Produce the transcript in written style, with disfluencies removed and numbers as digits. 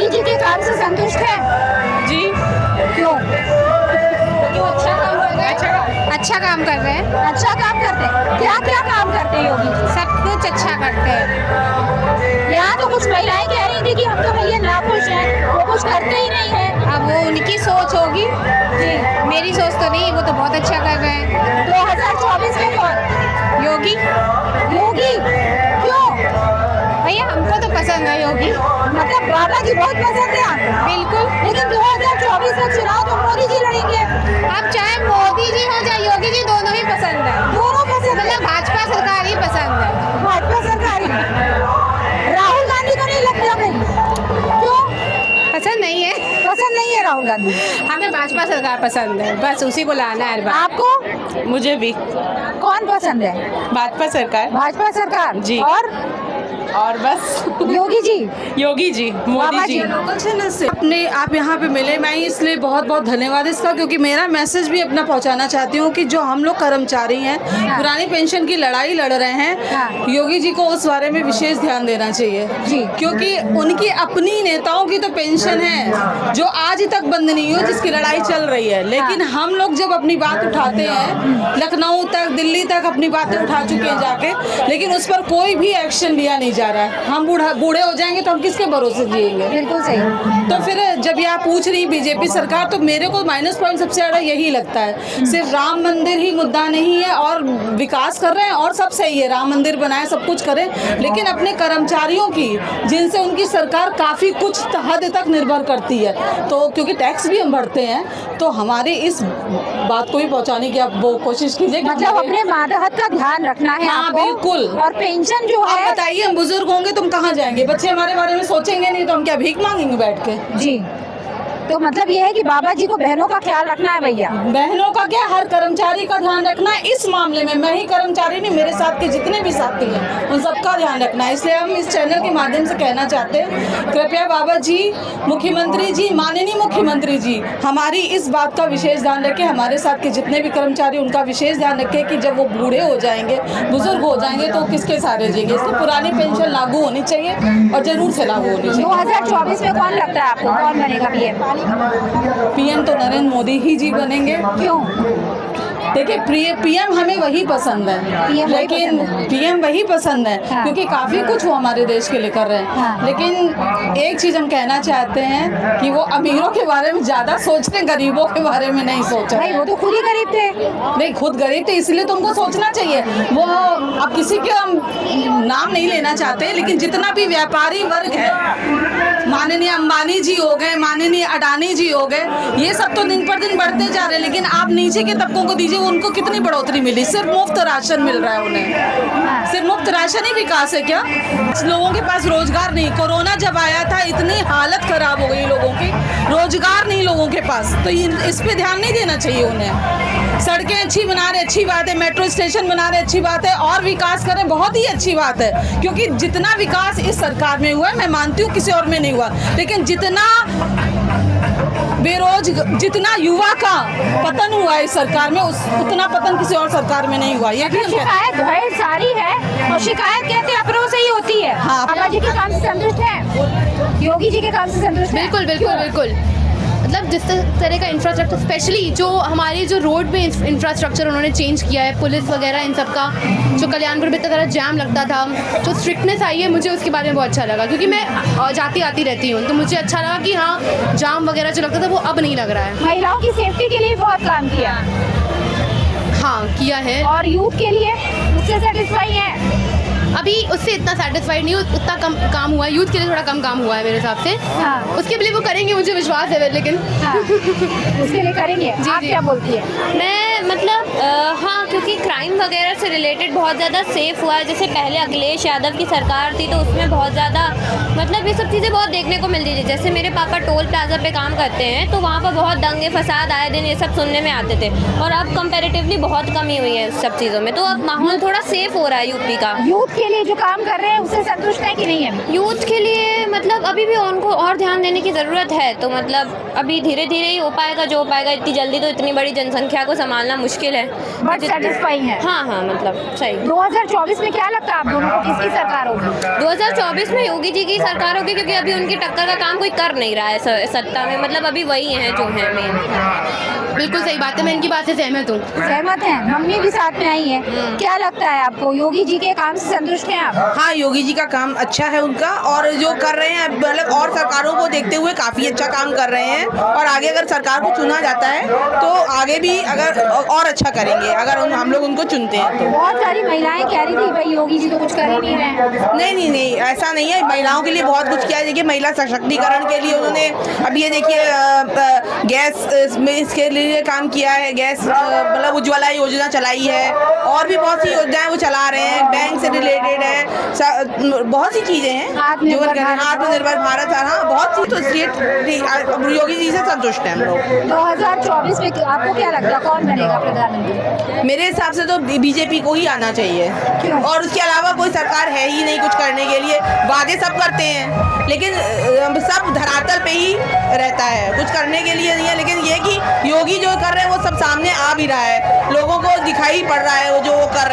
योगी जी के काम से संतुष्ट हैं? जी। क्यों? क्यों अच्छा काम कर रहे हैं? अच्छा काम कर रहे हैं। अच्छा काम करते हैं। क्या क्या काम करते हैं योगी जी? सब कुछ अच्छा करते हैं। यहाँ तो कुछ महिलाएं कह रही थी कि हम तो भैया नाखुश हैं, वो कुछ करते ही नहीं है। अब वो उनकी सोच होगी, जी। मेरी सोच तो नहीं। वो तो बहुत अच्छा कर रहे हैं। 2024 में कौन? योगी। योगी। क्यों? भैया हमको तो पसंद है योगी। मतलब बाबा जी बहुत पसंद है आपको? बिल्कुल। लेकिन 2024 में चुनाव तो मोदी जी लड़ेंगे। अब चाहे मोदी जी हो चाहे योगी जी, दोनों ही पसंद है। दोनों पसंद है। मतलब भाजपा सरकार ही पसंद है। भाजपा सरकार ही। राहुल गांधी को नहीं लगता कहीं? क्यों? पसंद नहीं है। पसंद नहीं है राहुल गांधी? हमें भाजपा सरकार पसंद है, बस उसी को लाना है हर बार। आपको मुझे भी कौन पसंद है? भाजपा सरकार। भाजपा सरकार जी। और बस योगी जी? योगी जी, मोदी बाबा जी। जी। चैनल से अपने आप यहाँ पे मिले, मैं इसलिए बहुत बहुत धन्यवाद इसका, क्योंकि मेरा मैसेज भी अपना पहुँचाना चाहती हूँ कि जो हम लोग कर्मचारी हैं, पुरानी पेंशन की लड़ाई लड़ रहे हैं, हाँ। योगी जी को उस बारे में विशेष ध्यान देना चाहिए जी। क्योंकि उनकी अपनी नेताओं की तो पेंशन है जो आज तक बंद नहीं हुई, जिसकी लड़ाई चल रही है। लेकिन हम लोग जब अपनी बात उठाते हैं, लखनऊ तक दिल्ली तक अपनी बातें उठा चुके हैं जाके, लेकिन उस पर कोई भी एक्शन लिया नहीं जा रहा है। हम बूढ़े हो जाएंगे तो हम किसके भरोसे जिएंगे? बिल्कुल सही। तो फिर जब ये आप पूछ रही बीजेपी सरकार, तो मेरे को माइनस पॉइंट सबसे ज़्यादा यही लगता है। सिर्फ राम मंदिर ही मुद्दा नहीं है, और विकास कर रहे हैं और सब सही है, राम मंदिर बनाए, सब कुछ करें, लेकिन अपने कर्मचारियों की, जिनसे उनकी सरकार काफ़ी कुछ हद तक निर्भर करती है, तो क्योंकि टैक्स भी हम भरते हैं, तो हमारे इस बात को भी पहुँचाने की आप वो कोशिश कीजिए। मतलब अपने मातहत का ध्यान रखना है हाँ, आपको। बिल्कुल। और पेंशन जो आप है, बताइए, हम बुजुर्ग होंगे तो हम कहाँ जाएंगे? बच्चे हमारे बारे में सोचेंगे नहीं तो हम क्या भीख मांगेंगे बैठ के? जी, तो मतलब ये है कि बाबा जी को बहनों का ख्याल रखना है भैया। बहनों का क्या, हर कर्मचारी का ध्यान रखना है। इस मामले में मैं ही कर्मचारी नहीं, मेरे साथ के जितने भी साथी हैं उन सबका ध्यान रखना है। इसलिए हम इस चैनल के माध्यम से कहना चाहते हैं, कृपया बाबा जी, मुख्यमंत्री जी, माननीय मुख्यमंत्री जी, हमारी इस बात का विशेष ध्यान रखें। हमारे साथ के जितने भी कर्मचारी, उनका विशेष ध्यान रखें कि जब वो बूढ़े हो जाएंगे, बुजुर्ग हो जाएंगे, तो किसके सहारे जिएंगे। इसलिए पुरानी पेंशन लागू होनी चाहिए और जरूर से लागू होनी चाहिए। 2024 में कौन लगता है आपको, कौन बनेगा पीएम? पीएम तो नरेंद्र मोदी ही जी बनेंगे। क्यों? देखिए, पीएम हमें वही पसंद है, PM वही लेकिन पसंद है। पीएम वही पसंद है हाँ। क्योंकि काफ़ी कुछ वो हमारे देश के लिए कर रहे हैं। हाँ। लेकिन एक चीज़ हम कहना चाहते हैं कि वो अमीरों के बारे में ज़्यादा सोचते हैं, गरीबों के बारे में नहीं सोच रहे भाई वो हैं। तो खुद ही गरीब थे। नहीं, खुद गरीब थे, इसलिए तुमको सोचना चाहिए। वो अब किसी के हम नाम नहीं लेना चाहते, लेकिन जितना भी व्यापारी वर्ग है, माननीय अंबानी जी हो गए, माननीय अडानी जी हो गए, ये सब तो दिन पर दिन बढ़ते जा रहे हैं, लेकिन आप नीचे के तबकों को दीजिए, उनको कितनी बढ़ोतरी मिली? सिर्फ मुफ्त राशन मिल रहा है उन्हें। सिर्फ मुफ्त राशन ही विकास है क्या? लोगों के पास रोजगार नहीं। कोरोना जब आया था, इतनी हालत खराब हो गई लोगों की, रोजगार नहीं लोगों के पास, तो इस पे ध्यान नहीं देना चाहिए उन्हें। सड़कें अच्छी बना रहे, अच्छी बात है, मेट्रो स्टेशन बना रहे, अच्छी बात है, और विकास करें, बहुत ही अच्छी बात है, क्योंकि जितना विकास इस सरकार में हुआ है, मैं मानती हूँ किसी और में नहीं हुआ, लेकिन जितना जितना युवा का पतन हुआ है इस सरकार में, उतना पतन किसी और सरकार में नहीं हुआ। ये भी शिकायत ढेर सारी है, और शिकायत कहते हैं अपनों से ही होती है। हाँ। बाबा जी के काम से संतुष्ट है? योगी जी के काम से संतुष्ट है? बिल्कुल बिल्कुल बिल्कुल। मतलब जिस तरह का इंफ्रास्ट्रक्चर, स्पेशली जो हमारे जो रोड में इंफ्रास्ट्रक्चर उन्होंने चेंज किया है, पुलिस वगैरह इन सब का, जो कल्याणपुर में इतना सारा जाम लगता था, जो स्ट्रिक्टनेस आई है, मुझे उसके बारे में बहुत अच्छा लगा, क्योंकि मैं जाती आती रहती हूँ, तो मुझे अच्छा लगा कि हाँ, जाम वगैरह जो लगता था वो अब नहीं लग रहा है। महिलाओं की सेफ्टी के लिए बहुत काम किया। हाँ, किया है। और यूथ के लिए उससे सेटिस्फाई है? अभी उससे इतना सेटिस्फाइड नहीं हूँ, उतना कम काम हुआ है, यूथ के लिए थोड़ा कम काम हुआ है मेरे हिसाब से। हाँ। उसके लिए वो करेंगे, मुझे विश्वास है, लेकिन हाँ। उसके लिए करेंगे। जी, आप जी। क्या बोलती है? मैं मतलब हाँ, क्योंकि क्राइम वगैरह से रिलेटेड बहुत ज़्यादा सेफ हुआ है। जैसे पहले अखिलेश यादव की सरकार थी, तो उसमें बहुत ज़्यादा मतलब ये सब चीज़ें बहुत देखने को मिलती थी। जैसे मेरे पापा टोल प्लाजा पे काम करते हैं, तो वहाँ पर बहुत दंगे फसाद आए दिन ये सब सुनने में आते थे, और अब कंपैरेटिवली बहुत कमी हुई है सब चीज़ों में, तो अब माहौल थोड़ा सेफ हो रहा है यूपी का। यूथ के लिए जो काम कर रहे हैं उससे संतुष्ट है कि नहीं है? यूथ के लिए मतलब अभी भी उनको और ध्यान देने की ज़रूरत है, तो मतलब अभी धीरे धीरे ही हो पाएगा जो हो पाएगा। इतनी जल्दी तो इतनी बड़ी जनसंख्या को संभालना बोलना मुश्किल है। बट सेटिस्फाइंग है। हाँ हाँ, मतलब सही। 2024 में क्या लगता है आप दोनों को, किसकी सरकार होगी? 2024 में योगी जी की सरकार होगी, क्योंकि अभी उनकी टक्कर का काम कोई कर नहीं रहा है सत्ता में, मतलब अभी वही हैं जो हैं मेन। बिल्कुल सही बात है, मैं इनकी बात से सहमत हूँ। सहमत हैं, मम्मी भी साथ में आई है। क्या लगता है आपको, योगी जी के काम से संतुष्ट हैं आप? हाँ, योगी जी का काम अच्छा है उनका, और जो कर रहे हैं मतलब और सरकारों को देखते हुए काफ़ी अच्छा काम कर रहे हैं, और आगे अगर सरकार को चुना जाता है तो आगे भी अगर और अच्छा करेंगे, अगर हम लोग उनको चुनते हैं तो। बहुत सारी महिलाएं कह रही थी भाई योगी जी तो कुछ कर ही नहीं रहे हैं। नहीं, ऐसा नहीं है। महिलाओं के लिए बहुत कुछ किया है। देखिए, महिला सशक्तिकरण के लिए उन्होंने अब ये देखिए गैस में इसके लिए काम किया है, गैस मतलब उज्ज्वला योजना चलाई है, और भी बहुत सी योजनाएं वो चला रहे हैं, बैंक से रिलेटेड है, बहुत सी चीज़ें हैं जो आत्मनिर्भर भारत। हाँ, बहुत सी, तो इसलिए योगी जी से संतुष्ट हैं हम लोग। 2024 में आपको क्या लगता है कौन बनेगा प्रधानमंत्री? मेरे हिसाब से तो बीजेपी को ही आना चाहिए, और उसके अलावा कोई सरकार है ही नहीं कुछ करने के लिए। वादे सब करते हैं लेकिन सब धरातल पे ही रहता है, कुछ करने के लिए नहीं है। लेकिन ये कि योगी जो कर रहे हैं वो सब सामने आ भी रहा है, लोगों को दिखाई पड़ रहा है वो जो वो कर रहे हैं।